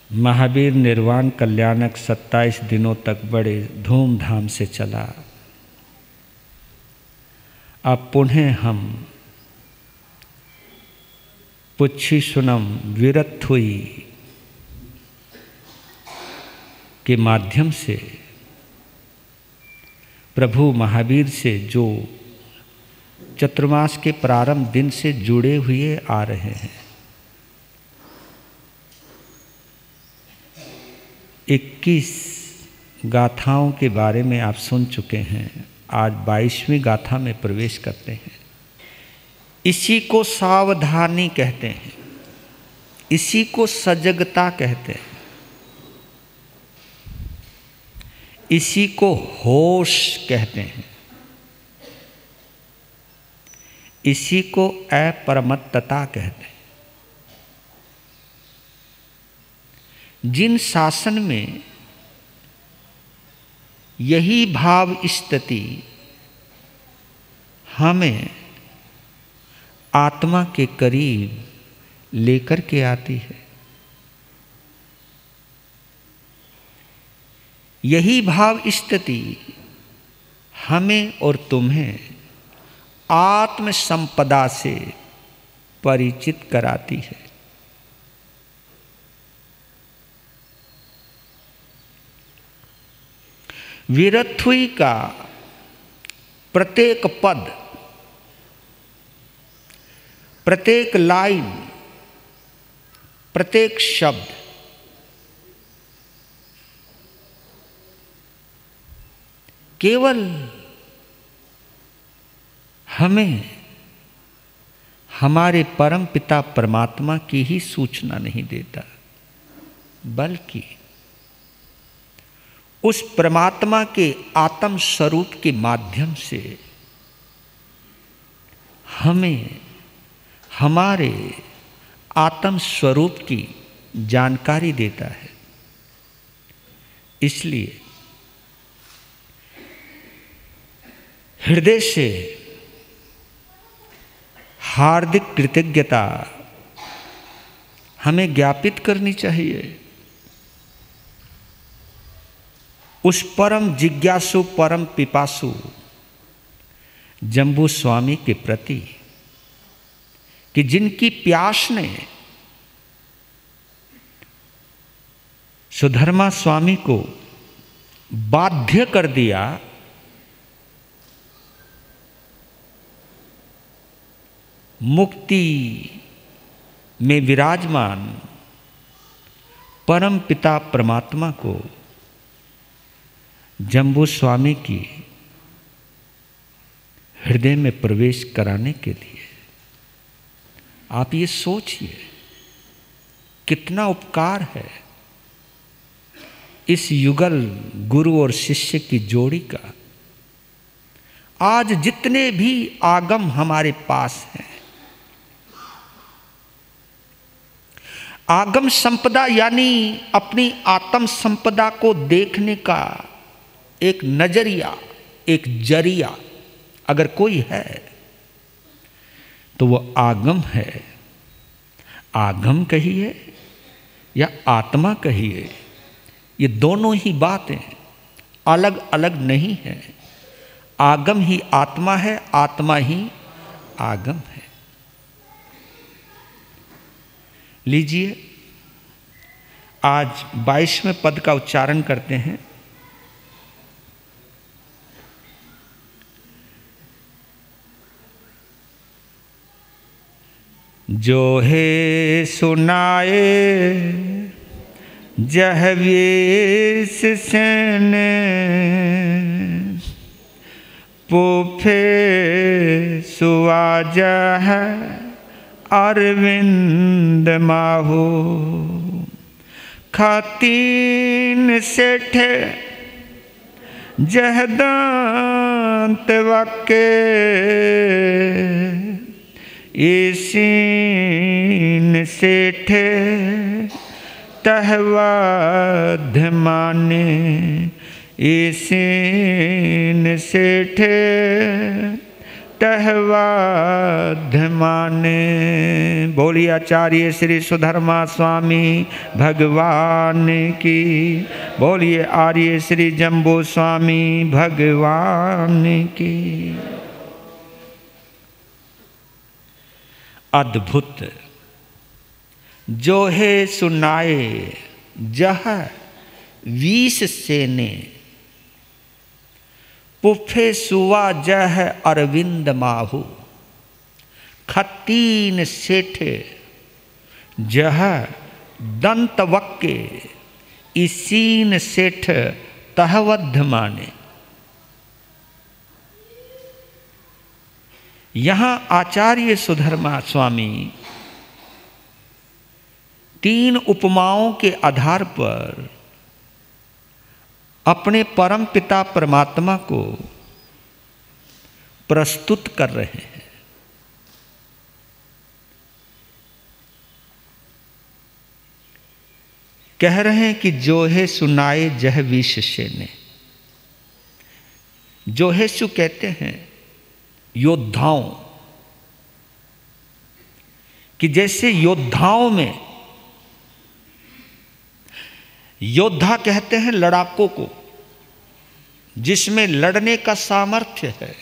महावीर निर्वाण कल्याणक 27 दिनों तक बड़े धूमधाम से चला। अब पुनः हम पुच्छी सुनम विरथुई के माध्यम से प्रभु महावीर से जो चतुर्मास के प्रारंभ दिन से जुड़े हुए आ रहे हैं। 21 गाथाओं के बारे में आप सुन चुके हैं। आज 22वीं गाथा में प्रवेश करते हैं। इसी को सावधानी कहते हैं, इसी को सजगता कहते हैं, इसी को होश कहते हैं, इसी को अपरमत्तता कहते हैं। जिन शासन में यही भाव स्थिति हमें आत्मा के करीब लेकर के आती है, यही भाव स्थिति हमें और तुम्हें आत्म संपदा से परिचित कराती है। विरथुई का प्रत्येक पद, प्रत्येक लाइन, प्रत्येक शब्द केवल हमें हमारे परम पिता परमात्मा की ही सूचना नहीं देता, बल्कि उस परमात्मा के आत्म स्वरूप के माध्यम से हमें हमारे आत्म स्वरूप की जानकारी देता है। इसलिए हृदय से हार्दिक कृतज्ञता हमें ज्ञापित करनी चाहिए उस परम जिज्ञासु परम पिपासु जम्बू स्वामी के प्रति कि जिनकी प्यास ने सुधर्मा स्वामी को बाध्य कर दिया मुक्ति में विराजमान परम पिता परमात्मा को जम्बू स्वामी की हृदय में प्रवेश कराने के लिए आप ये सोचिए कितना उपकार है इस युगल गुरु और शिष्य की जोड़ी का। आज जितने भी आगम हमारे पास हैं, आगम संपदा यानी अपनी आत्म संपदा को देखने का एक नजरिया, एक जरिया अगर कोई है तो वो आगम है। आगम कहिए या आत्मा कहिए, ये दोनों ही बातें अलग अलग नहीं है। आगम ही आत्मा है, आत्मा ही आगम है। लीजिए आज 22वें पद का उच्चारण करते हैं। जो है सुनाए जह वेश सेन पोफे सुआजा है अरविंद माहू खातीन सेठ जहदांत वाके ईसीन सेठ तहवाध माने ईसीन सेठ टहवाध्यमाने। बोलिए आचार्य श्री सुधर्मा स्वामी भगवान की। बोलिए आर्य श्री जम्बू स्वामी भगवान की। अद्भुत जो है सुनाए जह 20 सेने, पुफे सुवा जह अरविंद माहू। खत्तीन सेठे जह दंत वक्के, इसीन सेठ तहवध माने। यहाँ आचार्य सुधर्मा स्वामी 3 उपमाओं के आधार पर अपने परम पिता परमात्मा को प्रस्तुत कर रहे हैं। कह रहे हैं कि जो है सुनाए जह 20 सेने। जोहेसु कहते हैं योद्धाओं, कि जैसे योद्धाओं में, योद्धा कहते हैं लड़ाकों को, जिसमें लड़ने का सामर्थ्य है।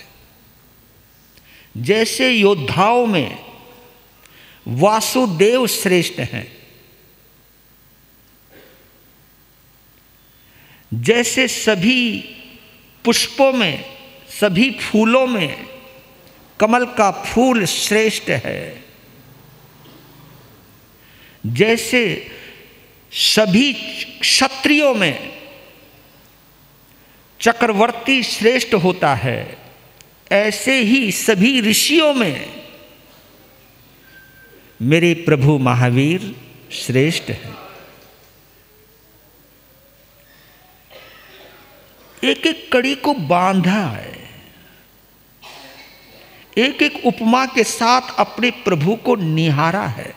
जैसे योद्धाओं में वासुदेव श्रेष्ठ हैं, जैसे सभी पुष्पों में, सभी फूलों में कमल का फूल श्रेष्ठ है, जैसे सभी क्षत्रियों में चक्रवर्ती श्रेष्ठ होता है, ऐसे ही सभी ऋषियों में मेरे प्रभु महावीर श्रेष्ठ है। एक एक कड़ी को बांधा है, एक एक उपमा के साथ अपने प्रभु को निहारा है।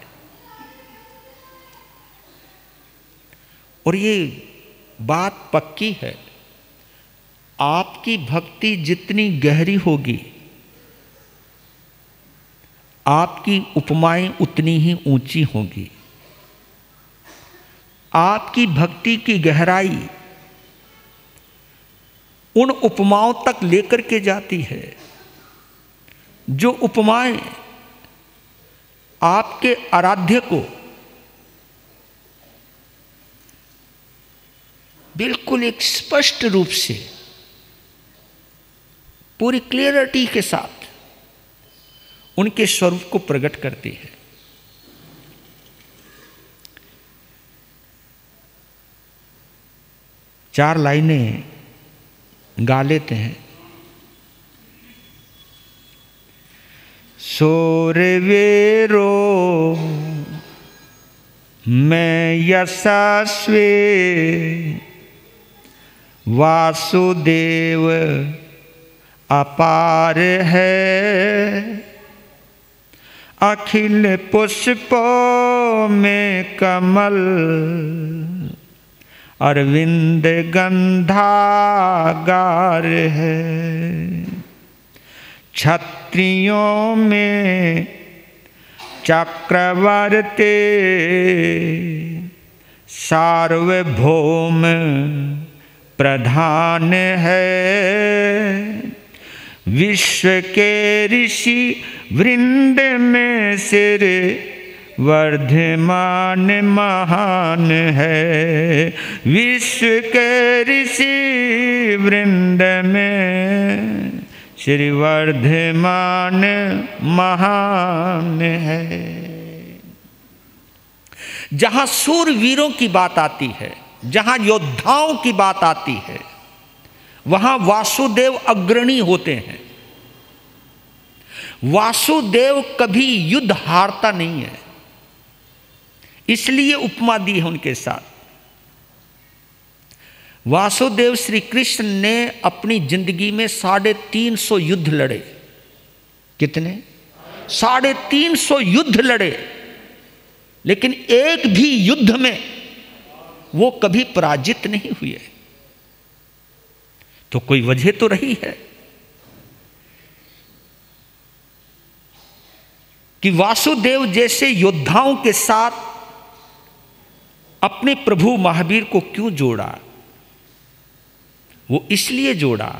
और ये बात पक्की है, आपकी भक्ति जितनी गहरी होगी, आपकी उपमाएं उतनी ही ऊंची होगी। आपकी भक्ति की गहराई उन उपमाओं तक लेकर के जाती है, जो उपमाएं आपके आराध्य को बिल्कुल एक स्पष्ट रूप से, पूरी क्लियरिटी के साथ उनके स्वरूप को प्रकट करती है। चार लाइनें गा लेते हैं। सोरवेरो मैं यशस्वी वासुदेव अपार है, अखिल पुष्पों में कमल अरविंद गंधागार है। क्षत्रियों में चक्रवर्ती सार्वभौम प्रधान है, विश्व के ऋषि वृंद में सिर वर्धमान महान है। विश्व के ऋषि वृंद में श्री वर्धमान महान है। जहां सूरवीरों की बात आती है, जहां योद्धाओं की बात आती है, वहां वासुदेव अग्रणी होते हैं। वासुदेव कभी युद्ध हारता नहीं है, इसलिए उपमा दी है उनके साथ। वासुदेव श्री कृष्ण ने अपनी जिंदगी में 350 युद्ध लड़े। कितने? 350 युद्ध लड़े, लेकिन एक भी युद्ध में वो कभी पराजित नहीं हुए। तो कोई वजह तो रही है। कि वासुदेव जैसे योद्धाओं के साथ अपने प्रभु महावीर को क्यों जोड़ा। वो इसलिए जोड़ा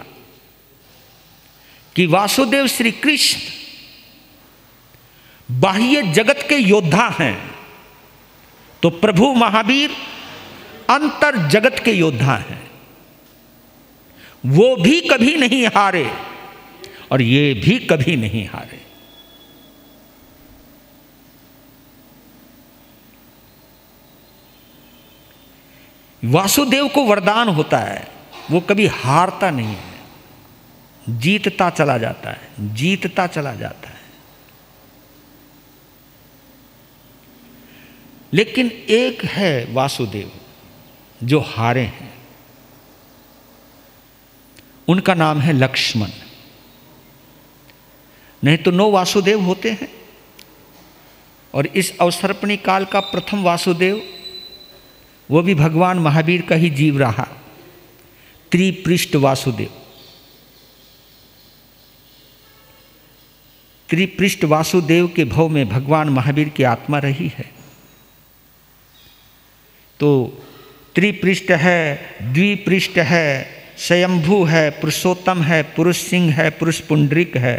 कि वासुदेव श्री कृष्ण बाह्य जगत के योद्धा हैं, तो प्रभु महावीर अंतर जगत के योद्धा हैं। वो भी कभी नहीं हारे और ये भी कभी नहीं हारे। वासुदेव को वरदान होता है, वो कभी हारता नहीं है, जीतता चला जाता है, जीतता चला जाता है। लेकिन एक है वासुदेव जो हारे हैं, उनका नाम है लक्ष्मण। नहीं तो 9 वासुदेव होते हैं, और इस अवसर्पणी काल का प्रथम वासुदेव वो भी भगवान महावीर का ही जीव रहा, त्रिपृष्ठ वासुदेव। त्रिपृष्ठ वासुदेव के भव में भगवान महावीर की आत्मा रही है। तो त्रिपृष्ठ है, द्विपृष्ठ है, स्वयंभू है, पुरुषोत्तम है, पुरुष सिंह है, पुरुष पुंडरिक है,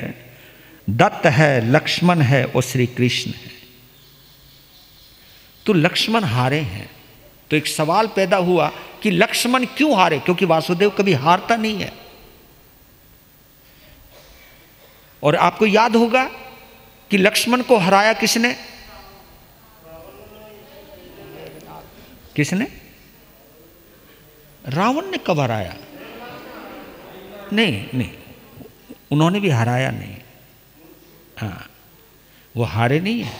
दत्त है, लक्ष्मण है और श्री कृष्ण है। तो लक्ष्मण हारे हैं। तो एक सवाल पैदा हुआ कि लक्ष्मण क्यों हारे, क्योंकि वासुदेव कभी हारता नहीं है। और आपको याद होगा कि लक्ष्मण को हराया किसने? किसने? रावण ने कब हराया? नहीं, उन्होंने भी हराया नहीं। हाँ, वो हारे नहीं है।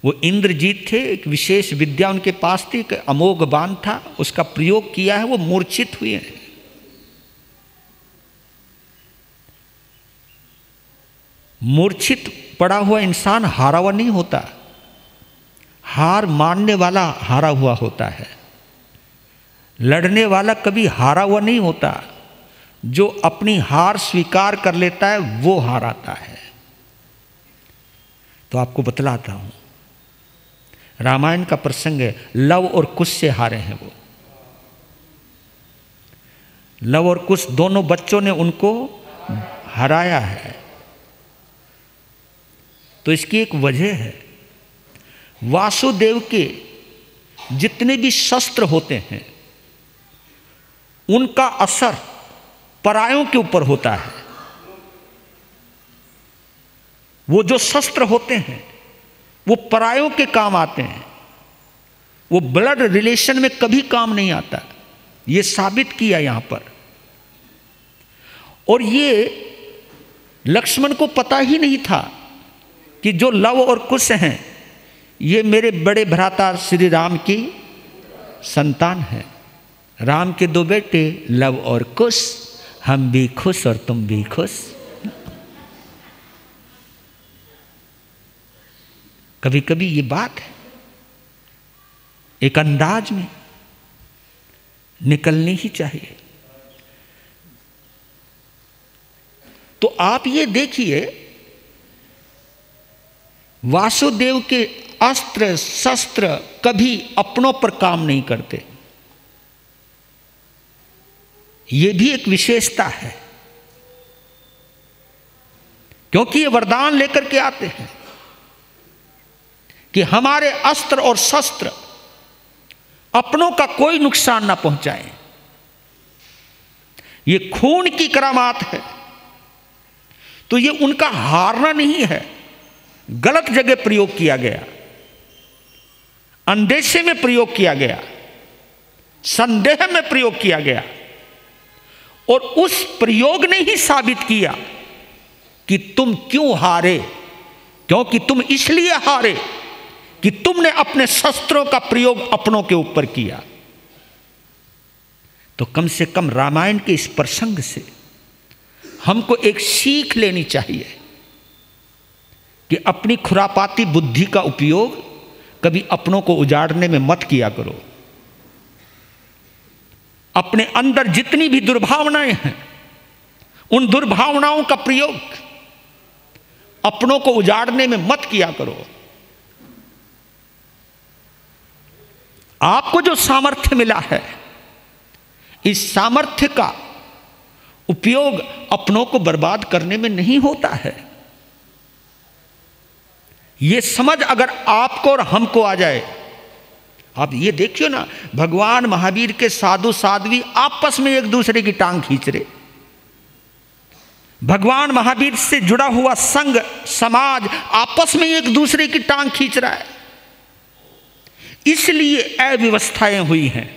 वो इंद्रजीत थे, एक विशेष विद्या उनके पास थी, एक अमोघ बाण था, उसका प्रयोग किया है, वो मूर्छित हुए हैं। मूर्छित पड़ा हुआ इंसान हारा हुआ नहीं होता, हार मानने वाला हारा हुआ होता है। लड़ने वाला कभी हारा हुआ नहीं होता, जो अपनी हार स्वीकार कर लेता है वो हाराता है। तो आपको बतलाता हूं, रामायण का प्रसंग है, लव और कुश से हारे हैं वो। लव और कुश दोनों बच्चों ने उनको हराया है। तो इसकी एक वजह है, वासुदेव के जितने भी शस्त्र होते हैं उनका असर परायों के ऊपर होता है। वो जो शस्त्र होते हैं वो परायों के काम आते हैं, वो ब्लड रिलेशन में कभी काम नहीं आता। ये साबित किया यहां पर। और ये लक्ष्मण को पता ही नहीं था कि जो लव और कुश हैं ये मेरे बड़े भ्राता श्री राम की संतान है। राम के 2 बेटे लव और कुश, हम भी खुश और तुम भी खुश। कभी कभी ये बात है एक अंदाज में निकलनी ही चाहिए। तो आप ये देखिए, वासुदेव के अस्त्र शस्त्र कभी अपनों पर काम नहीं करते। ये भी एक विशेषता है, क्योंकि ये वरदान लेकर के आते हैं कि हमारे अस्त्र और शस्त्र अपनों का कोई नुकसान ना पहुंचाएं। ये खून की करामात है। तो ये उनका हारना नहीं है, गलत जगह प्रयोग किया गया, अंदेशे में प्रयोग किया गया, संदेह में प्रयोग किया गया, और उस प्रयोग ने ही साबित किया कि तुम क्यों हारे। क्योंकि तुम इसलिए हारे कि तुमने अपने शस्त्रों का प्रयोग अपनों के ऊपर किया। तो कम से कम रामायण के इस प्रसंग से हमको एक सीख लेनी चाहिए कि अपनी खुरापाती बुद्धि का उपयोग कभी अपनों को उजाड़ने में मत किया करो। अपने अंदर जितनी भी दुर्भावनाएं हैं उन दुर्भावनाओं का प्रयोग अपनों को उजाड़ने में मत किया करो। आपको जो सामर्थ्य मिला है, इस सामर्थ्य का उपयोग अपनों को बर्बाद करने में नहीं होता है। यह समझ अगर आपको और हमको आ जाए, आप ये देखिए ना, भगवान महावीर के साधु साध्वी आपस में एक दूसरे की टांग खींच रहे। भगवान महावीर से जुड़ा हुआ संघ समाज आपस में एक दूसरे की टांग खींच रहा है। इसलिए अव्यवस्थाएं हुई हैं।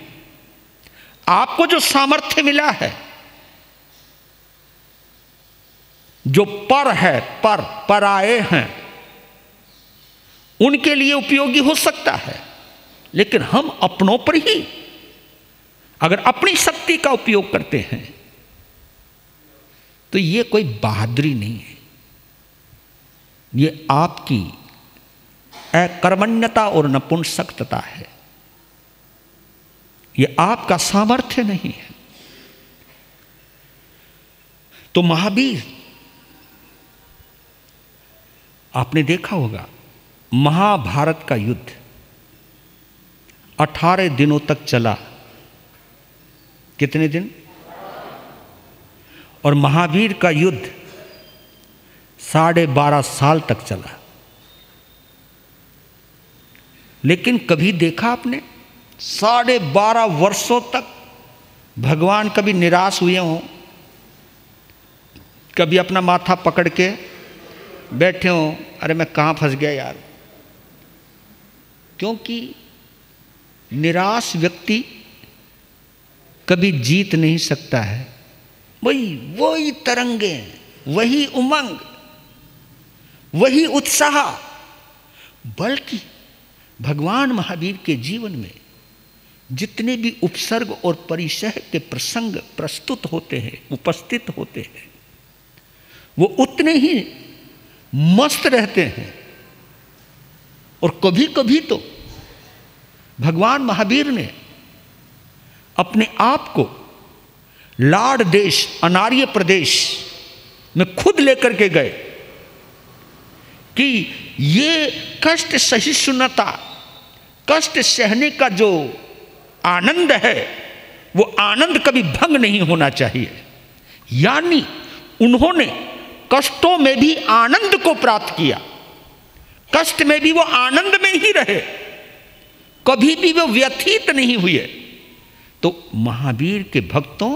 आपको जो सामर्थ्य मिला है, जो पर है, पराये हैं, उनके लिए उपयोगी हो सकता है, लेकिन हम अपनों पर ही अगर अपनी शक्ति का उपयोग करते हैं तो ये कोई बहादुरी नहीं है, ये आपकी अकर्मण्यता और नपुंसकता है, ये आपका सामर्थ्य नहीं है। तो महावीर, आपने देखा होगा महाभारत का युद्ध 18 दिनों तक चला। कितने दिन? और महावीर का युद्ध 12.5 साल तक चला। लेकिन कभी देखा आपने 12.5 वर्षों तक भगवान कभी निराश हुए हों, कभी अपना माथा पकड़ के बैठे हों, अरे मैं कहाँ फंस गया यार? क्योंकि निराश व्यक्ति कभी जीत नहीं सकता है। वही तरंगे, वही उमंग, वही उत्साह। बल्कि भगवान महावीर के जीवन में जितने भी उपसर्ग और परिचय के प्रसंग प्रस्तुत होते हैं, उपस्थित होते हैं, वो उतने ही मस्त रहते हैं। और कभी कभी तो भगवान महावीर ने अपने आप को लाड़ देश, अनार्य प्रदेश में खुद लेकर के गए कि ये कष्ट सहिष्णुता, कष्ट सहने का जो आनंद है, वो आनंद कभी भंग नहीं होना चाहिए। यानी उन्होंने कष्टों में भी आनंद को प्राप्त किया, कष्ट में भी वो आनंद में ही रहे, कभी भी वो व्यथित नहीं हुए। तो महावीर के भक्तों,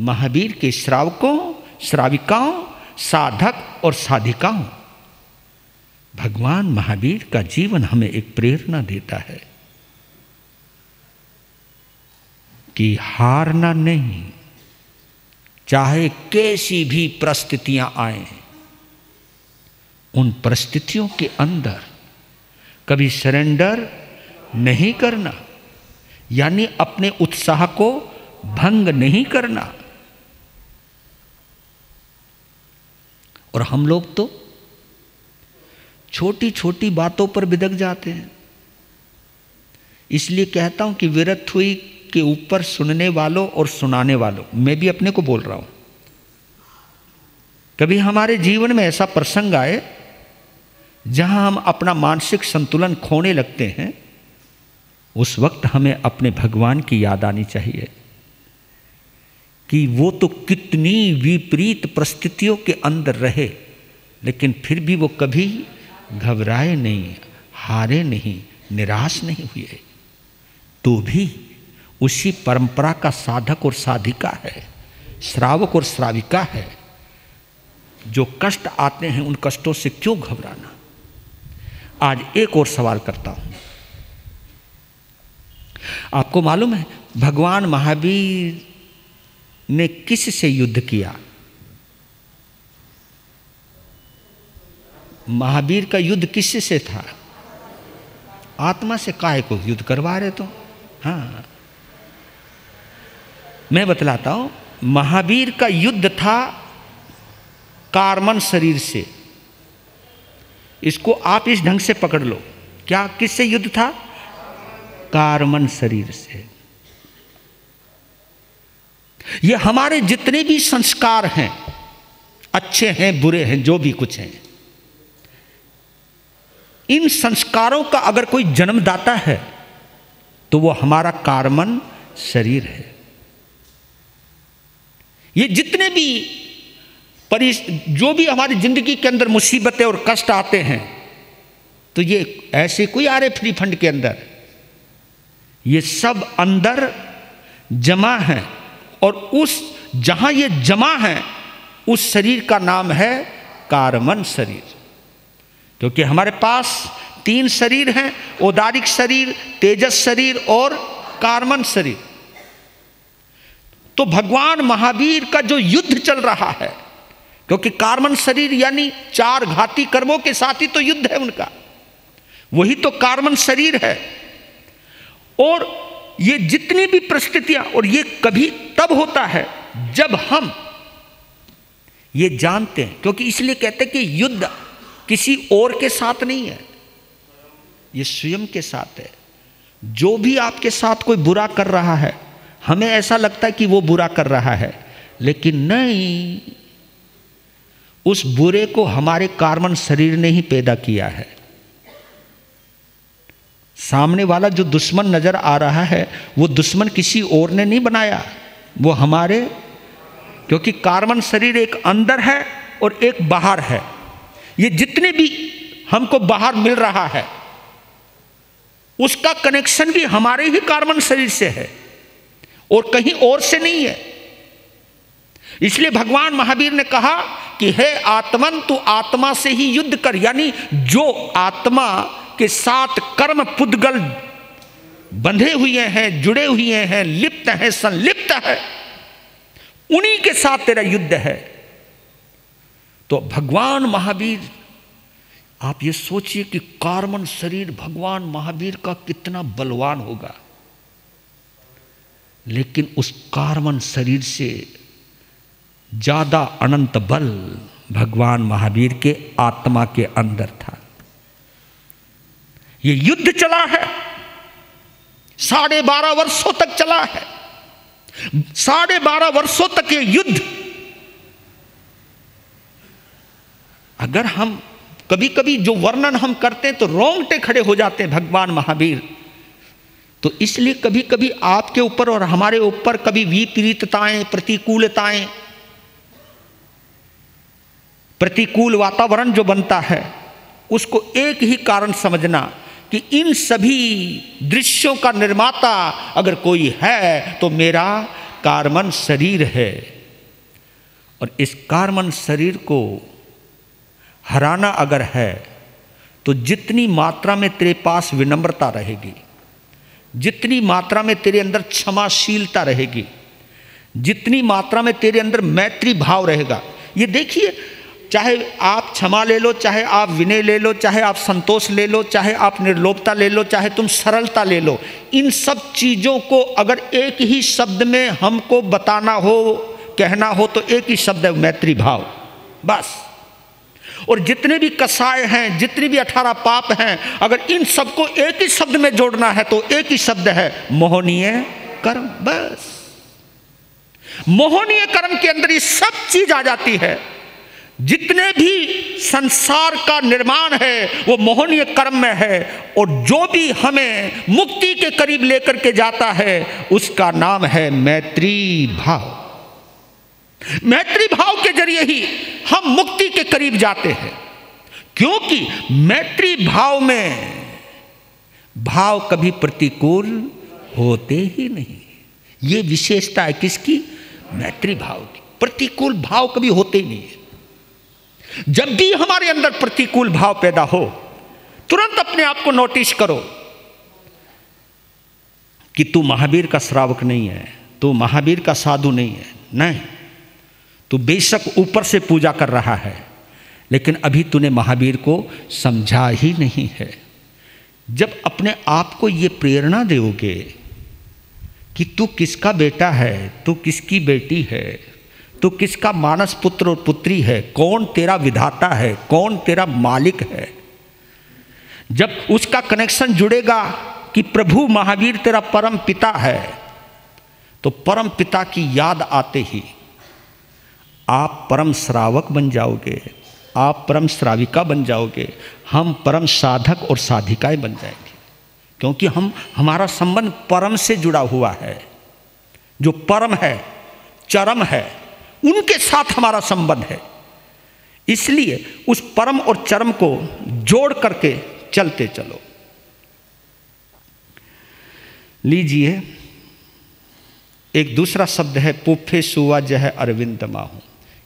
महावीर के श्रावकों, श्राविकाओं, साधक और साधिकाओं, भगवान महावीर का जीवन हमें एक प्रेरणा देता है कि हारना नहीं, चाहे कैसी भी परिस्थितियां आए, उन परिस्थितियों के अंदर कभी सरेंडर नहीं करना, यानी अपने उत्साह को भंग नहीं करना। और हम लोग तो छोटी छोटी बातों पर बिदक जाते हैं। इसलिए कहता हूं कि विरत हुई के ऊपर सुनने वालों और सुनाने वालों, मैं भी अपने को बोल रहा हूं, कभी हमारे जीवन में ऐसा प्रसंग आए जहां हम अपना मानसिक संतुलन खोने लगते हैं, उस वक्त हमें अपने भगवान की याद आनी चाहिए कि वो तो कितनी विपरीत परिस्थितियों के अंदर रहे, लेकिन फिर भी वो कभी घबराए नहीं, हारे नहीं, निराश नहीं हुए। तो भी उसी परंपरा का साधक और साधिका है, श्रावक और श्राविका है। जो कष्ट आते हैं उन कष्टों से क्यों घबराना। आज एक और सवाल करता हूं, आपको मालूम है भगवान महावीर ने किस से युद्ध किया? महावीर का युद्ध किस से था? आत्मा से। काहे को युद्ध करवा रहे तो? हाँ, मैं बतलाता हूं, महावीर का युद्ध था कार्मन शरीर से। इसको आप इस ढंग से पकड़ लो। क्या, किससे युद्ध था? कार्मन शरीर से। ये हमारे जितने भी संस्कार हैं, अच्छे हैं बुरे हैं, जो भी कुछ हैं, इन संस्कारों का अगर कोई जन्मदाता है तो वो हमारा कार्बन शरीर है। ये जितने भी जो भी हमारी जिंदगी के अंदर मुसीबतें और कष्ट आते हैं, तो ये ऐसे कोई आ रहे फ्री फंड के अंदर, ये सब अंदर जमा है। और उस जहां ये जमा है उस शरीर का नाम है कार्बन शरीर। क्योंकि हमारे पास 3 शरीर हैं, औदारिक शरीर, तेजस शरीर और कार्बन शरीर। तो भगवान महावीर का जो युद्ध चल रहा है, क्योंकि कार्बन शरीर यानी 4 घाती कर्मों के साथ ही तो युद्ध है उनका, वही तो कार्बन शरीर है। और ये जितनी भी परिस्थितियां, और ये कभी तब होता है जब हम ये जानते हैं, क्योंकि इसलिए कहते हैं कि युद्ध किसी और के साथ नहीं है, ये स्वयं के साथ है। जो भी आपके साथ कोई बुरा कर रहा है, हमें ऐसा लगता है कि वो बुरा कर रहा है, लेकिन नहीं, उस बुरे को हमारे कार्बन शरीर ने ही पैदा किया है। सामने वाला जो दुश्मन नजर आ रहा है वो दुश्मन किसी और ने नहीं बनाया, वो हमारे, क्योंकि कार्बन शरीर एक अंदर है और एक बाहर है। ये जितने भी हमको बाहर मिल रहा है उसका कनेक्शन भी हमारे ही कार्बन शरीर से है और कहीं और से नहीं है। इसलिए भगवान महावीर ने कहा कि हे आत्मन, तू आत्मा से ही युद्ध कर। यानी जो आत्मा के साथ कर्म पुद्गल बंधे हुए हैं, जुड़े हुए हैं, लिप्त हैं, संलिप्त है, उन्हीं के साथ तेरा युद्ध है। तो भगवान महावीर, आप ये सोचिए कि कार्बन शरीर भगवान महावीर का कितना बलवान होगा, लेकिन उस कार्बन शरीर से ज्यादा अनंत बल भगवान महावीर के आत्मा के अंदर था। ये युद्ध चला है, 12.5 वर्षों तक चला है। 12.5 वर्षों तक ये युद्ध, अगर हम कभी कभी जो वर्णन हम करते हैं तो रोंगटे खड़े हो जाते हैं भगवान महावीर। तो इसलिए कभी कभी आपके ऊपर और हमारे ऊपर कभी विपरीतताएं, प्रतिकूलताएं, प्रतिकूल वातावरण जो बनता है, उसको एक ही कारण समझना कि इन सभी दृश्यों का निर्माता अगर कोई है तो मेरा कार्बन शरीर है। और इस कार्बन शरीर को हराना अगर है तो जितनी मात्रा में तेरे पास विनम्रता रहेगी, जितनी मात्रा में तेरे अंदर क्षमाशीलता रहेगी, जितनी मात्रा में तेरे अंदर मैत्री भाव रहेगा। ये देखिए, चाहे आप क्षमा ले लो, चाहे आप विनय ले लो, चाहे आप संतोष ले लो, चाहे आप निर्लोभता ले लो, चाहे तुम सरलता ले लो, इन सब चीज़ों को अगर एक ही शब्द में हमको बताना हो, कहना हो, तो एक ही शब्द है मैत्री भाव, बस। और जितने भी कसाय हैं, जितने भी 18 पाप हैं, अगर इन सबको एक ही शब्द में जोड़ना है तो एक ही शब्द है मोहनीय कर्म, बस। मोहनीय कर्म के अंदर ये सब चीज आ जाती है। जितने भी संसार का निर्माण है वो मोहनीय कर्म में है, और जो भी हमें मुक्ति के करीब लेकर के जाता है उसका नाम है मैत्री भाव। मैत्री भाव के जरिए ही हम मुक्ति के करीब जाते हैं, क्योंकि मैत्री भाव में भाव कभी प्रतिकूल होते ही नहीं। ये विशेषता है किसकी? मैत्री भाव की। प्रतिकूल भाव कभी होते ही नहीं है। जब भी हमारे अंदर प्रतिकूल भाव पैदा हो, तुरंत अपने आप को नोटिस करो कि तू महावीर का श्रावक नहीं है, तू महावीर का साधु नहीं है। नहीं, तू बेशक ऊपर से पूजा कर रहा है, लेकिन अभी तूने महावीर को समझा ही नहीं है। जब अपने आप को ये प्रेरणा दोगे कि तू किसका बेटा है, तू किसकी बेटी है, तू किसका मानस पुत्र और पुत्री है, कौन तेरा विधाता है, कौन तेरा मालिक है, जब उसका कनेक्शन जुड़ेगा कि प्रभु महावीर तेरा परम पिता है, तो परम पिता की याद आते ही आप परम श्रावक बन जाओगे। आप परम श्राविका बन जाओगे, हम परम साधक और साधिकाएं बन जाएंगे, क्योंकि हमारा संबंध परम से जुड़ा हुआ है। जो परम है, चरम है, उनके साथ हमारा संबंध है। इसलिए उस परम और चरम को जोड़ करके चलते चलो। लीजिए, एक दूसरा शब्द है पुफे सुवा जह अरविंद माहू।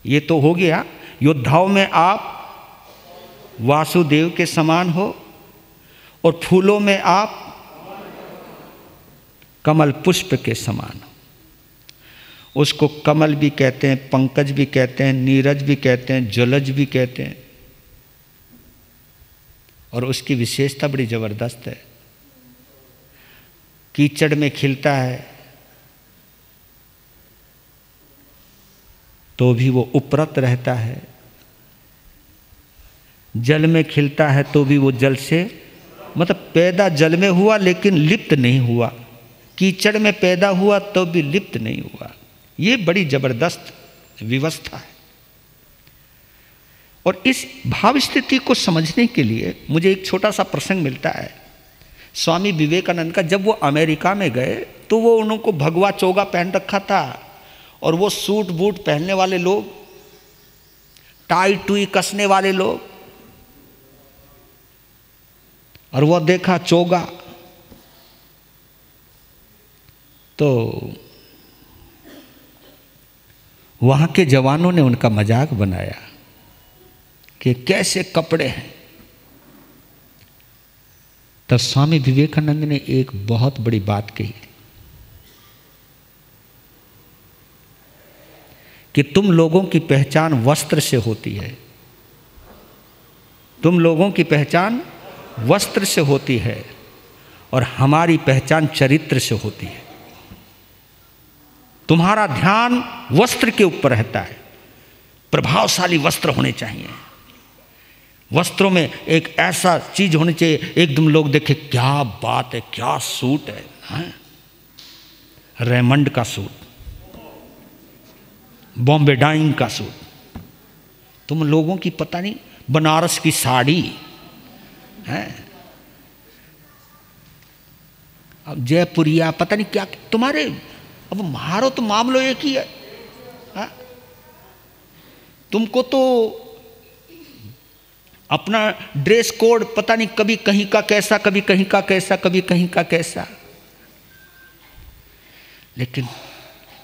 ये तो हो गया, योद्धाओं में आप वासुदेव के समान हो और फूलों में आप कमल पुष्प के समान हो। उसको कमल भी कहते हैं, पंकज भी कहते हैं, नीरज भी कहते हैं, जलज भी कहते हैं। और उसकी विशेषता बड़ी जबरदस्त है। कीचड़ में खिलता है तो भी वो उपरत रहता है, जल में खिलता है तो भी वो जल से, मतलब पैदा जल में हुआ लेकिन लिप्त नहीं हुआ, कीचड़ में पैदा हुआ तो भी लिप्त नहीं हुआ। ये बड़ी जबरदस्त व्यवस्था है। और इस भाव स्थिति को समझने के लिए मुझे एक छोटा सा प्रसंग मिलता है स्वामी विवेकानंद का। जब वो अमेरिका में गए तो वो उनको भगवा चोगा पहन रखा था, और वो सूट बूट पहनने वाले लोग, टाई टुई कसने वाले लोग, और वो देखा चोगा तो वहां के जवानों ने उनका मजाक बनाया कि कैसे कपड़े हैं। तब स्वामी विवेकानंद ने एक बहुत बड़ी बात कही कि तुम लोगों की पहचान वस्त्र से होती है, तुम लोगों की पहचान वस्त्र से होती है और हमारी पहचान चरित्र से होती है। तुम्हारा ध्यान वस्त्र के ऊपर रहता है, प्रभावशाली वस्त्र होने चाहिए, वस्त्रों में एक ऐसा चीज होनी चाहिए एकदम लोग देखे क्या बात है, क्या सूट है, रेमंड का सूट, बॉम्बे डाइंग का सूट, तुम लोगों की पता नहीं बनारस की साड़ी है, अब जयपुरिया पता नहीं क्या तुम्हारे, अब मारो तो मामलो एक ही है। तुमको तो अपना ड्रेस कोड पता नहीं कभी कहीं का कैसा, कभी कहीं का कैसा, कभी कहीं का कैसा। लेकिन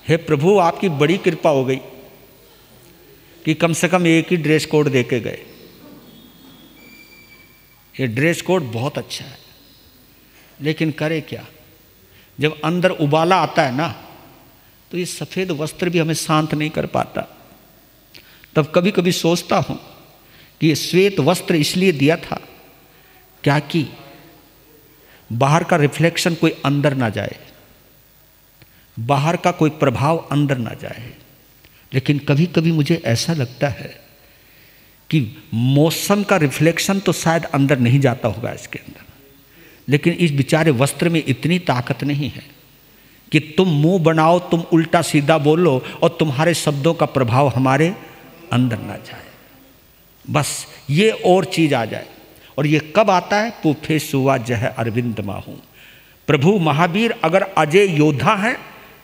हे प्रभु आपकी बड़ी कृपा हो गई कि कम से कम एक ही ड्रेस कोड दे के गए। ये ड्रेस कोड बहुत अच्छा है, लेकिन करे क्या, जब अंदर उबाला आता है ना तो ये सफ़ेद वस्त्र भी हमें शांत नहीं कर पाता। तब कभी कभी सोचता हूँ कि ये श्वेत वस्त्र इसलिए दिया था क्या कि बाहर का रिफ्लेक्शन कोई अंदर ना जाए, बाहर का कोई प्रभाव अंदर ना जाए। लेकिन कभी कभी मुझे ऐसा लगता है कि मौसम का रिफ्लेक्शन तो शायद अंदर नहीं जाता होगा इसके अंदर, लेकिन इस बेचारे वस्त्र में इतनी ताकत नहीं है कि तुम मुंह बनाओ, तुम उल्टा सीधा बोलो और तुम्हारे शब्दों का प्रभाव हमारे अंदर ना जाए, बस ये और चीज आ जाए। और ये कब आता है? पुफे सुवा जह अरविंद माहू। प्रभु महावीर अगर अजय योद्धा हैं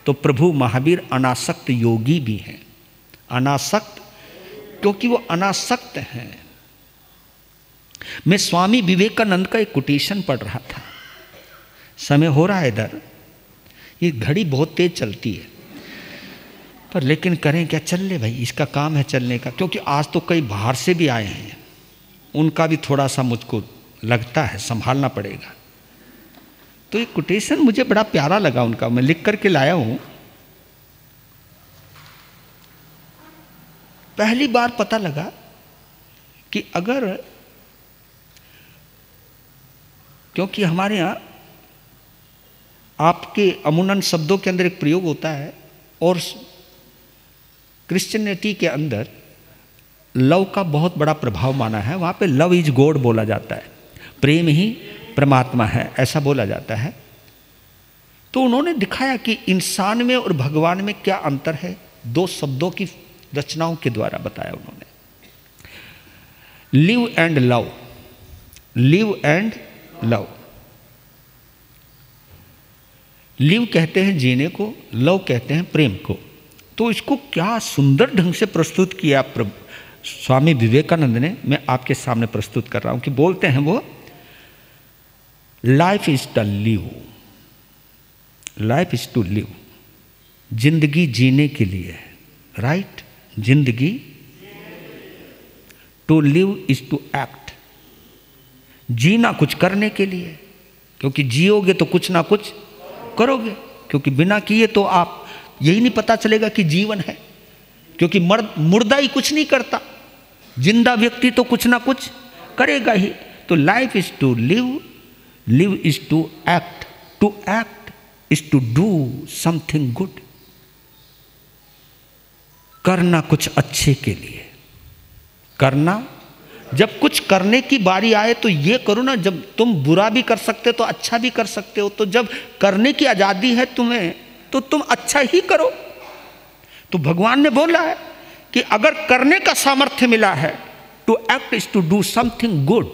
तो प्रभु महावीर अनासक्त योगी भी हैं। अनासक्त क्योंकि वो अनासक्त हैं। मैं स्वामी विवेकानंद का एक कोटेशन पढ़ रहा था, समय हो रहा है इधर, ये घड़ी बहुत तेज चलती है पर लेकिन करें क्या, चल ले भाई, इसका काम है चलने का। क्योंकि आज तो कई बाहर से भी आए हैं, उनका भी थोड़ा सा मुझको लगता है संभालना पड़ेगा। तो एक कोटेशन मुझे बड़ा प्यारा लगा उनका, मैं लिख करके लाया हूं। पहली बार पता लगा कि अगर, क्योंकि हमारे यहाँ आपके अमूमन शब्दों के अंदर एक प्रयोग होता है और क्रिश्चियनिटी के अंदर लव का बहुत बड़ा प्रभाव माना है। वहाँ पे लव इज गॉड बोला जाता है, प्रेम ही परमात्मा है, ऐसा बोला जाता है। तो उन्होंने दिखाया कि इंसान में और भगवान में क्या अंतर है, दो शब्दों की रचनाओं के द्वारा बताया उन्होंने। Live and love, live and love. Live कहते हैं जीने को, लव कहते हैं प्रेम को। तो इसको क्या सुंदर ढंग से प्रस्तुत किया स्वामी विवेकानंद ने, मैं आपके सामने प्रस्तुत कर रहा हूं कि बोलते हैं वो, life is to live, life is to live, जिंदगी जीने के लिए, राइट, जिंदगी, to live is to act, जीना कुछ करने के लिए, क्योंकि जियोगे तो कुछ ना कुछ करोगे, क्योंकि बिना किए तो आप यही नहीं पता चलेगा कि जीवन है, क्योंकि मुर्दा ही कुछ नहीं करता, जिंदा व्यक्ति तो कुछ ना कुछ करेगा ही। तो life is to live, live is to act is to do something good, करना कुछ अच्छे के लिए, करना, जब कुछ करने की बारी आए तो ये करो ना, जब तुम बुरा भी कर सकते हो तो अच्छा भी कर सकते हो, तो जब करने की आज़ादी है तुम्हें तो तुम अच्छा ही करो। तो भगवान ने बोला है कि अगर करने का सामर्थ्य मिला है, to act is to do something good,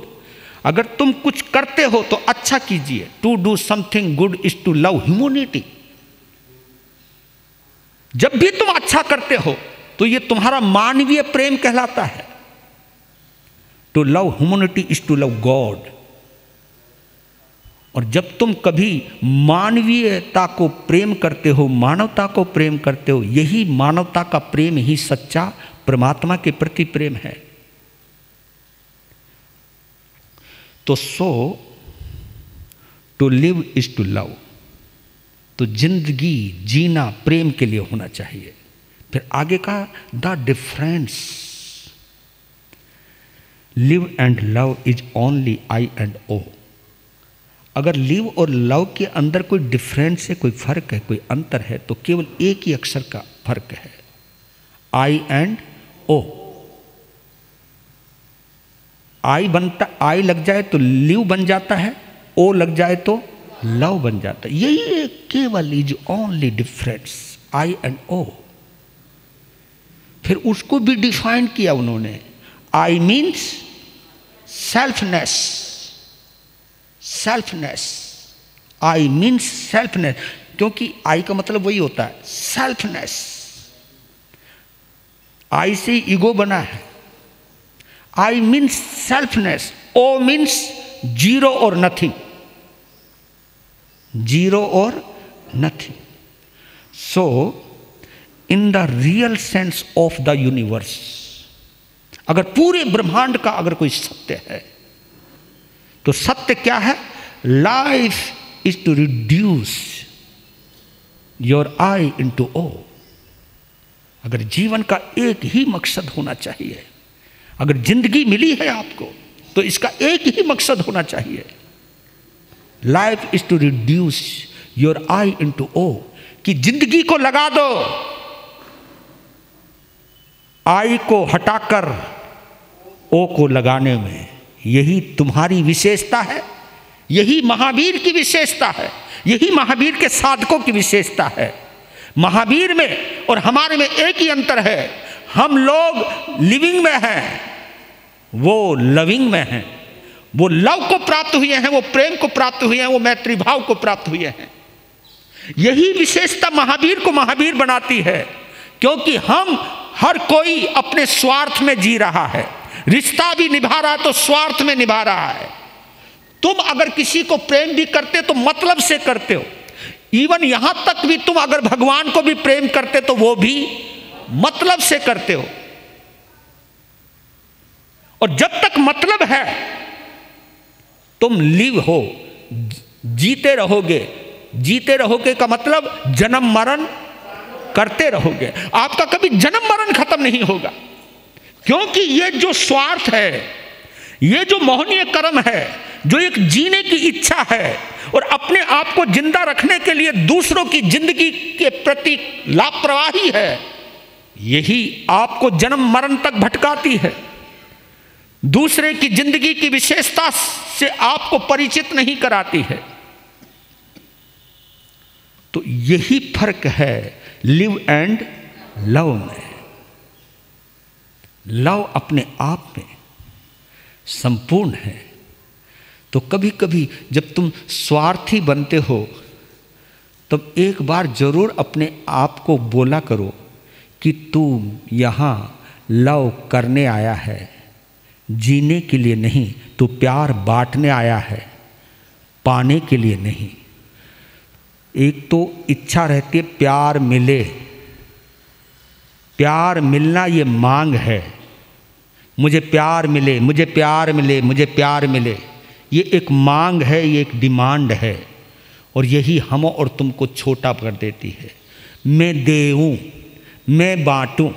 अगर तुम कुछ करते हो तो अच्छा कीजिए, to do something good is to love humanity. जब भी तुम अच्छा करते हो तो ये तुम्हारा मानवीय प्रेम कहलाता है। To love humanity is to love God. और जब तुम कभी मानवीयता को प्रेम करते हो, मानवता को प्रेम करते हो, यही मानवता का प्रेम ही सच्चा परमात्मा के प्रति प्रेम है। तो to live is to love, तो जिंदगी जीना प्रेम के लिए होना चाहिए। फिर आगे का the difference, live and love is only I and O. अगर लिव और लव के अंदर कोई डिफरेंस है, कोई फर्क है, कोई अंतर है, तो केवल एक ही अक्षर का फर्क है, आई एंड ओ। आई लग जाए तो लिव बन जाता है, ओ लग जाए तो लव बन जाता है। यही केवल is only difference, I and O. फिर उसको भी डिफाइन किया उन्होंने, आई मीन्स सेल्फनेस, सेल्फनेस, आई मीन्स सेल्फनेस, क्योंकि आई का मतलब वही होता है सेल्फनेस। आई से ईगो बना है, I means selfness, O means zero और नथिंग, जीरो और nothing. So in the real sense of the universe, अगर पूरे ब्रह्मांड का अगर कोई सत्य है तो सत्य क्या है? Life is to reduce your I into O. अगर जीवन का एक ही मकसद होना चाहिए, अगर जिंदगी मिली है आपको तो इसका एक ही मकसद होना चाहिए, life is to reduce your I into O, कि जिंदगी को लगा दो, आई को हटाकर ओ को लगाने में। यही तुम्हारी विशेषता है, यही महावीर की विशेषता है, यही महावीर के साधकों की विशेषता है। महावीर में और हमारे में एक ही अंतर है, हम लोग लिविंग में हैं, वो लविंग में हैं। वो लव को प्राप्त हुए हैं, वो प्रेम को प्राप्त हुए हैं, वो मैत्री भाव को प्राप्त हुए हैं। यही विशेषता महावीर को महावीर बनाती है, क्योंकि हम हर कोई अपने स्वार्थ में जी रहा है, रिश्ता भी निभा रहा है तो स्वार्थ में निभा रहा है। तुम अगर किसी को प्रेम भी करते तो मतलब से करते हो, इवन यहां तक भी तुम अगर भगवान को भी प्रेम करते तो वो भी मतलब से करते हो। और जब तक मतलब है तुम लिव हो, जीते रहोगे। जीते रहोगे का मतलब जन्म मरण करते रहोगे, आपका कभी जन्म मरण खत्म नहीं होगा। क्योंकि ये जो स्वार्थ है, ये जो मोहनीय कर्म है, जो एक जीने की इच्छा है और अपने आप को जिंदा रखने के लिए दूसरों की जिंदगी के प्रति लापरवाही है, यही आपको जन्म मरण तक भटकाती है। दूसरे की जिंदगी की विशेषता से आपको परिचित नहीं कराती है। तो यही फर्क है लिव एंड लव में। लव अपने आप में संपूर्ण है। तो कभी कभी जब तुम स्वार्थी बनते हो तब एक बार जरूर अपने आप को बोला करो कि तू यहाँ लव करने आया है, जीने के लिए नहीं। तू प्यार बांटने आया है, पाने के लिए नहीं। एक तो इच्छा रहती है प्यार मिले, प्यार मिलना ये मांग है। मुझे प्यार मिले, मुझे प्यार मिले, मुझे प्यार मिले, ये एक मांग है, ये एक डिमांड है। और यही हम और तुमको छोटा कर देती है। मैं देऊं, मैं बांटूं,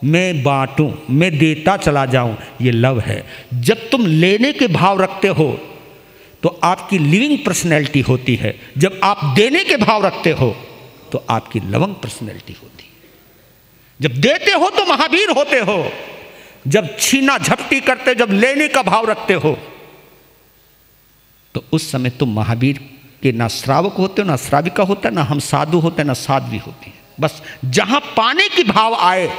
मैं बांटूं, मैं देता चला जाऊं, ये लव है। जब तुम लेने के भाव रखते हो तो आपकी लिविंग पर्सनैलिटी होती है। जब आप देने के भाव रखते हो तो आपकी लवंग पर्सनैलिटी होती है। जब देते हो तो महावीर होते हो, जब छीना झपटी करते, जब लेने का भाव रखते हो तो उस समय तुम महावीर के ना श्रावक होते हो, ना श्राविका होता है, ना हम साधु होते हैं, ना साध्वी होती है। बस जहां पाने की भाव आए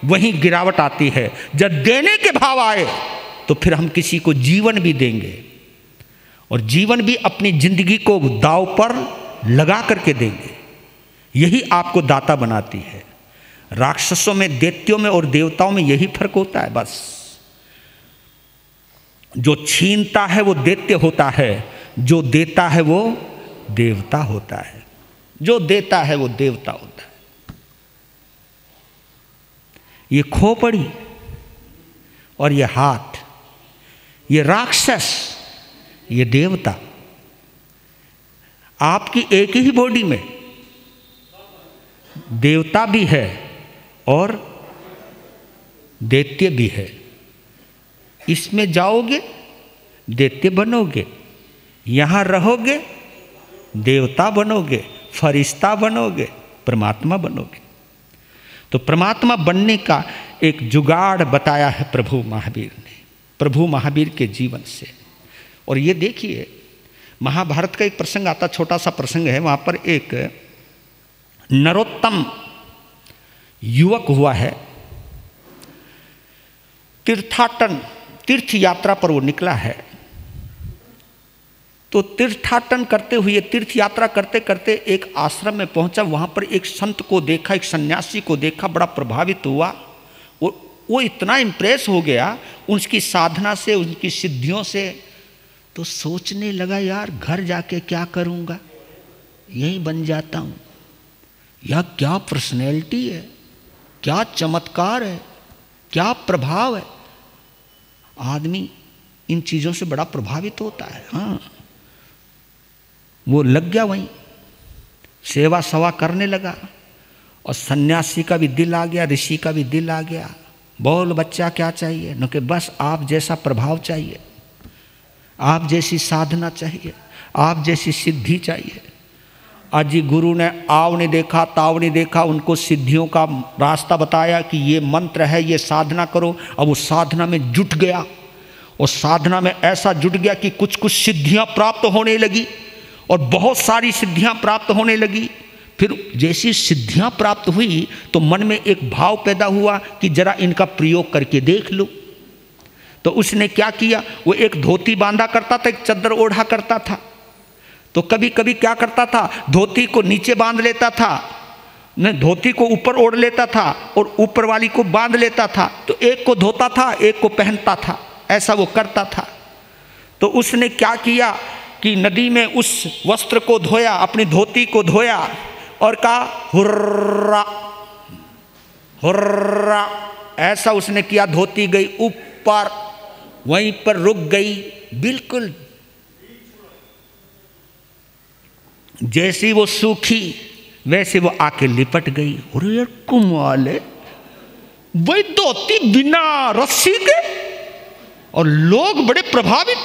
वहीं गिरावट आती है। जब देने के भाव आए तो फिर हम किसी को जीवन भी देंगे, और जीवन भी अपनी जिंदगी को दांव पर लगा करके देंगे। यही आपको दाता बनाती है। राक्षसों में, दैत्यों में और देवताओं में यही फर्क होता है बस। जो छीनता है वो दैत्य होता है, जो देता है वो देवता होता है। जो देता है वो देवता होता है। ये खोपड़ी और ये हाथ, ये राक्षस, ये देवता। आपकी एक ही बॉडी में देवता भी है और दैत्य भी है। इसमें जाओगे दैत्य बनोगे, यहां रहोगे देवता बनोगे, फरिश्ता बनोगे, परमात्मा बनोगे। तो परमात्मा बनने का एक जुगाड़ बताया है प्रभु महावीर ने, प्रभु महावीर के जीवन से। और ये देखिए, महाभारत का एक प्रसंग आता, छोटा सा प्रसंग है। वहाँ पर एक नरोत्तम युवक हुआ है, तीर्थ यात्रा पर वो निकला है। तो तीर्थाटन करते हुए, तीर्थ यात्रा करते करते एक आश्रम में पहुंचा। वहाँ पर एक संत को देखा, एक सन्यासी को देखा, बड़ा प्रभावित हुआ। वो इतना इम्प्रेस हो गया उनकी साधना से, उनकी सिद्धियों से। तो सोचने लगा, यार घर जाके क्या करूँगा, यहीं बन जाता हूँ। यह क्या पर्सनैलिटी है, क्या चमत्कार है, क्या प्रभाव है। आदमी इन चीज़ों से बड़ा प्रभावित होता है। हाँ, वो लग गया वहीं, सेवा सवा करने लगा। और सन्यासी का भी दिल आ गया, ऋषि का भी दिल आ गया। बोल बच्चा क्या चाहिए? न कि बस आप जैसा प्रभाव चाहिए, आप जैसी साधना चाहिए, आप जैसी सिद्धि चाहिए। अजी गुरु ने आव नहीं देखा, ताव नहीं देखा, उनको सिद्धियों का रास्ता बताया कि ये मंत्र है, ये साधना करो। अब वो साधना में जुट गया, और साधना में ऐसा जुट गया कि कुछ कुछ सिद्धियां प्राप्त होने लगी, और बहुत सारी सिद्धियां प्राप्त होने लगी। फिर जैसी सिद्धियां प्राप्त हुई तो मन में एक भाव पैदा हुआ कि जरा इनका प्रयोग करके देख लो। तो उसने क्या किया, वो एक धोती बांधा करता था, एक चद्दर ओढ़ा करता था। तो कभी कभी क्या करता था, धोती को नीचे बांध लेता था, न धोती को ऊपर ओढ़ लेता था, और ऊपर वाली को बांध लेता था। तो एक को धोता था, एक को पहनता था, ऐसा वो करता था। तो उसने क्या किया कि नदी में उस वस्त्र को धोया, अपनी धोती को धोया, और कहा हुर्रा हुर्रा, ऐसा उसने किया। धोती गई ऊपर, वहीं पर रुक गई बिल्कुल। जैसी वो सूखी वैसे वो आके लिपट गई। अरे यार कमाल है, वही धोती बिना रस्सी के, और लोग बड़े प्रभावित।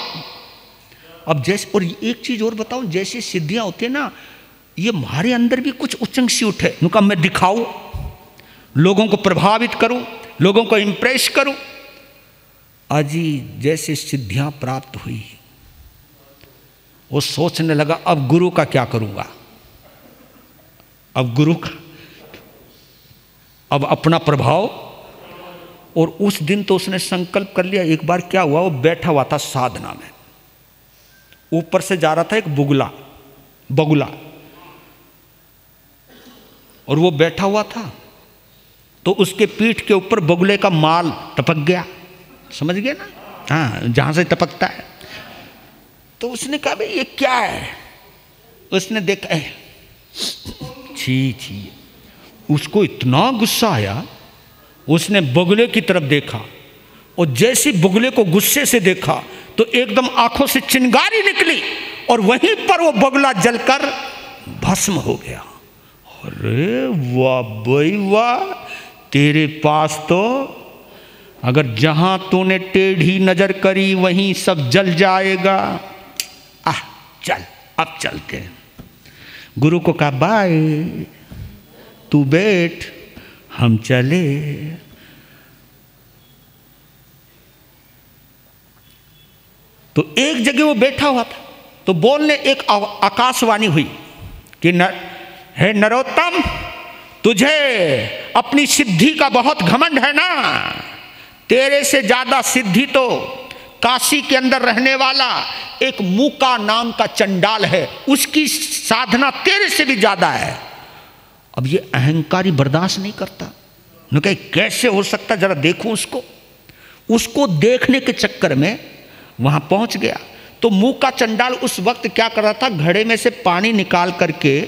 अब जैसे, और एक चीज और बताऊं, जैसी सिद्धियां होती है ना, ये हमारे अंदर भी कुछ उचंग सी उठे, उनका मैं दिखाऊं, लोगों को प्रभावित करूं, लोगों को इंप्रेस करूं। अजी जैसे सिद्धियां प्राप्त हुई, वो सोचने लगा अब गुरु का क्या करूंगा, अब गुरु का, अब अपना प्रभाव और उस दिन तो उसने संकल्प कर लिया। एक बार क्या हुआ, वो बैठा हुआ था साधना में, ऊपर से जा रहा था एक बगुला, और वो बैठा हुआ था तो उसके पीठ के ऊपर बगुले का माल टपक गया, समझ गए ना, हाँ, जहां से टपकता है। तो उसने कहा भाई ये क्या है, उसने देखा, छी, उसको इतना गुस्सा आया, उसने बगुले की तरफ देखा, और जैसे बगुले को गुस्से से देखा तो एकदम आंखों से चिंगारी निकली और वहीं पर वो बगुला जलकर भस्म हो गया। अरे वाह भाई वाह, तेरे पास तो अगर जहां तूने टेढ़ी नजर करी वहीं सब जल जाएगा। चल अब चलते हैं। गुरु को कहा बाय, तू बैठ, हम चले। तो एक जगह वो बैठा हुआ था तो बोलने एक आकाशवाणी हुई कि हे नरोत्तम, तुझे अपनी सिद्धि का बहुत घमंड है ना, तेरे से ज्यादा सिद्धि तो काशी के अंदर रहने वाला एक मूका नाम का चंडाल है, उसकी साधना तेरे से भी ज्यादा है। अब ये अहंकारी बर्दाश्त नहीं करता, उन्होंने कहा कैसे हो सकता, जरा देखूं उसको देखने के चक्कर में वहां पहुंच गया। तो मूका चंडाल उस वक्त क्या कर रहा था, घड़े में से पानी निकाल करके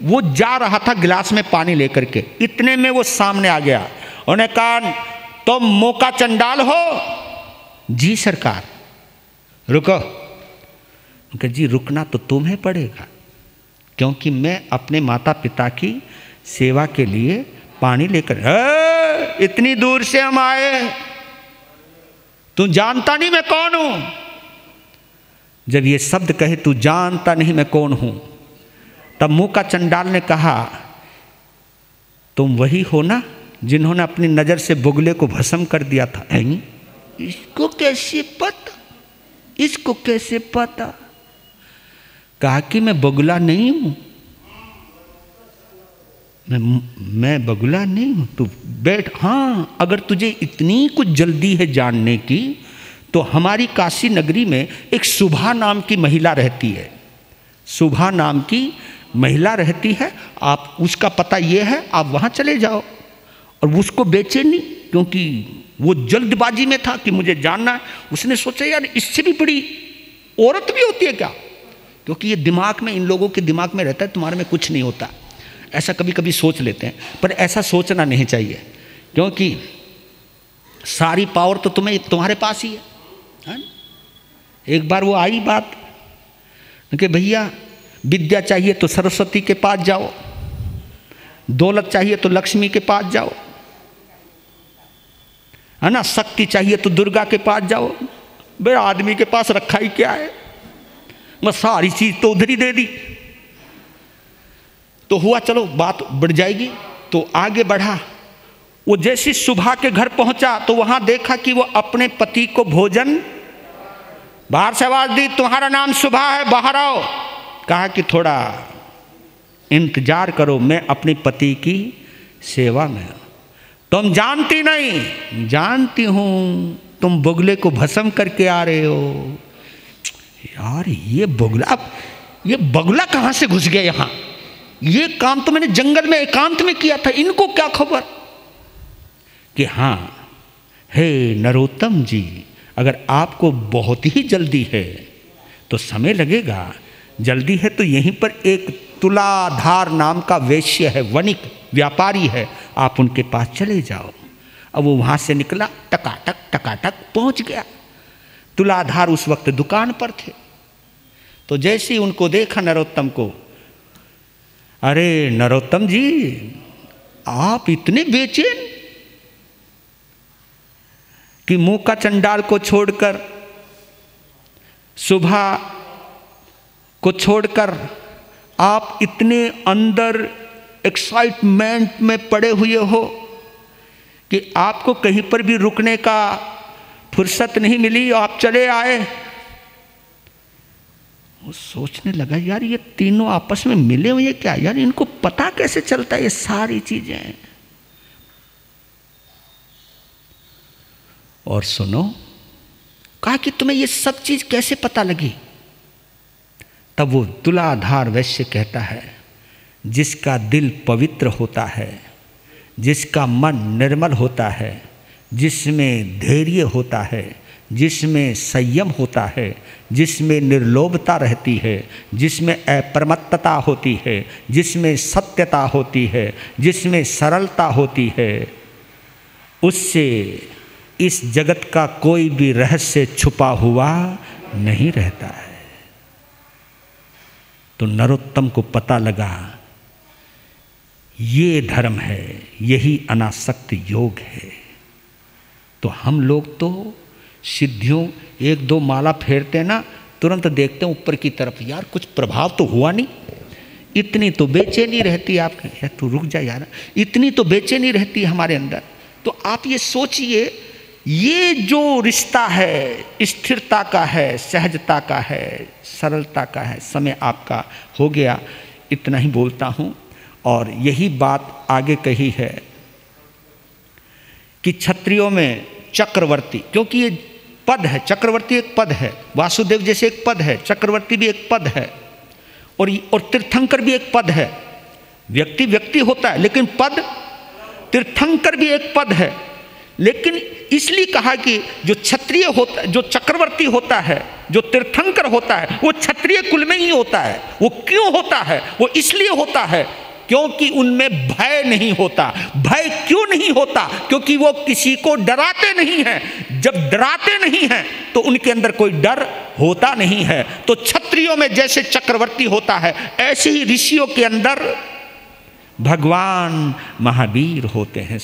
वो जा रहा था गिलास में पानी लेकर के। इतने में वो सामने आ गया, उन्होंने कहा तुम मूका चंडाल हो? जी सरकार। रुको। जी रुकना तो तुम्हें पड़ेगा, क्योंकि मैं अपने माता पिता की सेवा के लिए पानी लेकर, इतनी दूर से हम आए, तू जानता नहीं मैं कौन हूं? जब ये शब्द कहे तू जानता नहीं मैं कौन हूं, तब मूका चंडाल ने कहा तुम वही हो ना जिन्होंने अपनी नजर से बगुले को भस्म कर दिया था। इसको कैसे पता, इसको कैसे पता? कहा कि मैं बगुला नहीं हूं, मैं बगुला नहीं हूं, तू बैठ। हाँ, अगर तुझे इतनी कुछ जल्दी है जानने की तो हमारी काशी नगरी में एक सुभा नाम की महिला रहती है, सुभा नाम की महिला रहती है, आप उसका पता ये है, आप वहाँ चले जाओ और उसको बेचे नहीं, क्योंकि वो जल्दबाजी में था कि मुझे जानना है। उसने सोचा यार इससे भी बड़ी औरत भी होती है क्या, क्योंकि ये दिमाग में, इन लोगों के दिमाग में रहता है तुम्हारे में कुछ नहीं होता, ऐसा कभी कभी सोच लेते हैं, पर ऐसा सोचना नहीं चाहिए, क्योंकि सारी पावर तो तुम्हारे पास ही है। एक बार वो आई बात कि भैया विद्या चाहिए तो सरस्वती के पास जाओ, दौलत चाहिए तो लक्ष्मी के पास जाओ, है ना, शक्ति चाहिए तो दुर्गा के पास जाओ। बे आदमी के पास रखा ही क्या है, बस सारी चीज तो उधर ही दे दी। तो हुआ चलो बात बढ़ जाएगी, तो आगे बढ़ा। वो जैसे सुबह के घर पहुंचा तो वहां देखा कि वो अपने पति को भोजन, बाहर से आवाज दी तुम्हारा नाम सुबह है, बाहर आओ। कहा कि थोड़ा इंतजार करो, मैं अपने पति की सेवा में। तुम जानती नहीं? जानती हूं, तुम बगुले को भस्म करके आ रहे हो। यार ये बगुला कहां से घुस गया यहां? ये काम तो मैंने जंगल में एकांत में किया था, इनको क्या खबर? कि हाँ, हे नरोत्तम जी, अगर आपको बहुत ही जल्दी है तो समय लगेगा, जल्दी है तो यहीं पर एक तुलाधार नाम का वैश्य है, वणिक व्यापारी है, आप उनके पास चले जाओ। अब वो वहाँ से निकला, टकाटक पहुँच गया। तुलाधार उस वक्त दुकान पर थे, तो जैसे ही उनको देखा नरोत्तम को, अरे नरोत्तम जी आप इतने बेचैन कि मूका चंडाल को छोड़कर, सुबह को छोड़कर आप इतने अंदर एक्साइटमेंट में पड़े हुए हो कि आपको कहीं पर भी रुकने का फुर्सत नहीं मिली, आप चले आए। वो सोचने लगा यार ये तीनों आपस में मिले हुए क्या, यार इनको पता कैसे चलता है ये सारी चीजें। और सुनो, कहा कि तुम्हें ये सब चीज कैसे पता लगी? तब वो तुलाधार वैश्य कहता है, जिसका दिल पवित्र होता है, जिसका मन निर्मल होता है, जिसमें धैर्य होता है, जिसमें संयम होता है, जिसमें निर्लोभता रहती है, जिसमें अप्रमत्तता होती है, जिसमें सत्यता होती है, जिसमें सरलता होती है, उससे इस जगत का कोई भी रहस्य छुपा हुआ नहीं रहता है। तो नरोत्तम को पता लगा ये धर्म है, यही अनासक्त योग है। तो हम लोग तो सिद्धियों एक दो माला फेरते ना, तुरंत देखते हैं ऊपर की तरफ, यार कुछ प्रभाव तो हुआ नहीं। इतनी तो बेचैनी रहती है आपके, यार तू रुक जा यार, इतनी तो बेचैनी रहती है हमारे अंदर। तो आप ये सोचिए, ये जो रिश्ता है स्थिरता का है, सहजता का है, सरलता का है। समय आपका हो गया, इतना ही बोलता हूँ। और यही बात आगे कही है कि क्षत्रियों में चक्रवर्ती, क्योंकि ये पद है, चक्रवर्ती एक पद है, वासुदेव जैसे एक पद है, चक्रवर्ती भी एक पद है, और तीर्थंकर भी एक पद है। व्यक्ति व्यक्ति होता है, लेकिन पद, तीर्थंकर भी एक पद है। लेकिन इसलिए कहा कि जो क्षत्रिय होता, जो चक्रवर्ती होता है, जो तीर्थंकर होता है, वो क्षत्रिय कुल में ही होता है। वो क्यों होता है? वो इसलिए होता है क्योंकि उनमें भय नहीं होता। भय क्यों नहीं होता? क्योंकि वो किसी को डराते नहीं हैं। जब डराते नहीं हैं तो उनके अंदर कोई डर होता नहीं है। तो क्षत्रियों में जैसे चक्रवर्ती होता है, ऐसे ही ऋषियों के अंदर भगवान महावीर होते हैं।